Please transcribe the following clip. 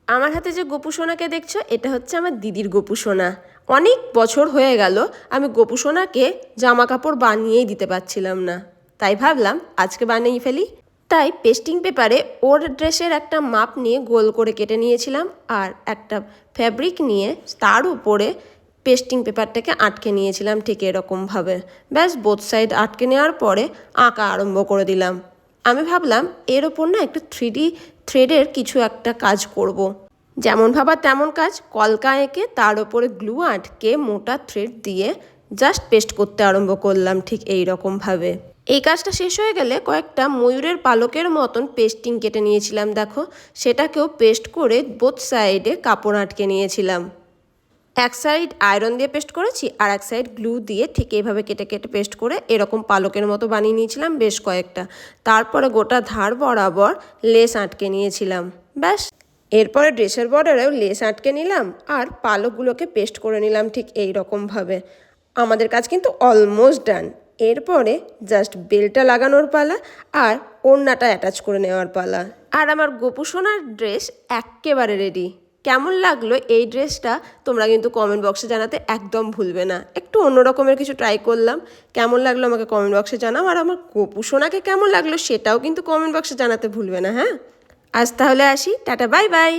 আমার হাতে যে গোপু সোনাকে দেখছো, এটা হচ্ছে আমার দিদির গোপু সোনা। অনেক বছর হয়ে গেল আমি গোপু সোনাকে জামা কাপড় বানিয়েই দিতে পারছিলাম না, তাই ভাবলাম আজকে বানিয়ে ফেলি। তাই পেস্টিং পেপারে ওর ড্রেসের একটা মাপ নিয়ে গোল করে কেটে নিয়েছিলাম, আর একটা ফ্যাব্রিক নিয়ে তার উপরে পেস্টিং পেপারটাকে আটকে নিয়েছিলাম ঠিক এরকমভাবে। ব্যাস বোথ সাইড আটকে নেওয়ার পরে আঁকা আরম্ভ করে দিলাম। আমি ভাবলাম এর ওপর না একটু 3D থ্রেডের কিছু একটা কাজ করব। যেমন ভাবা তেমন কাজ, কলকা এঁকে তার ওপরে গ্লু আটকে মোটা থ্রেড দিয়ে জাস্ট পেস্ট করতে আরম্ভ করলাম ঠিক এই রকমভাবে। এই কাজটা শেষ হয়ে গেলে কয়েকটা ময়ূরের পালকের মতন পেস্টিং কেটে নিয়েছিলাম, দেখো সেটাকেও পেস্ট করে বোথ সাইডে কাপড় আটকে নিয়েছিলাম। এক সাইড আয়রন দিয়ে পেস্ট করেছি, আর এক সাইড গ্লু দিয়ে ঠিক এইভাবে কেটে কেটে পেস্ট করে এরকম পালকের মতো বানিয়ে নিয়েছিলাম বেশ কয়েকটা। তারপরে গোটা ধার বরাবর লেস আটকে নিয়েছিলাম। ব্যাস এরপরে ড্রেসের বর্ডারেও লেস আটকে নিলাম, আর পালকগুলোকে পেস্ট করে নিলাম ঠিক এই রকমভাবে। আমাদের কাজ কিন্তু অলমোস্ট ডান। এরপরে জাস্ট বেলটা লাগানোর পালা আর ওড়নাটা অ্যাটাচ করে নেওয়ার পালা। আর আমার গোপু সোনার ড্রেস এক্কেবারে রেডি। কেমন লাগলো এই ড্রেসটা তোমরা কিন্তু কমেন্ট বক্সে জানাতে একদম ভুলবে না। একটু অন্য রকমের কিছু ট্রাই করলাম, কেমন লাগলো আমাকে কমেন্ট বক্সে জানাও। আর আমার গোপু সোনাকে কেমন লাগলো সেটাও কিন্তু কমেন্ট বক্সে জানাতে ভুলবে না। হ্যাঁ, আজ তাহলে আসি, টাটা, বাই বাই।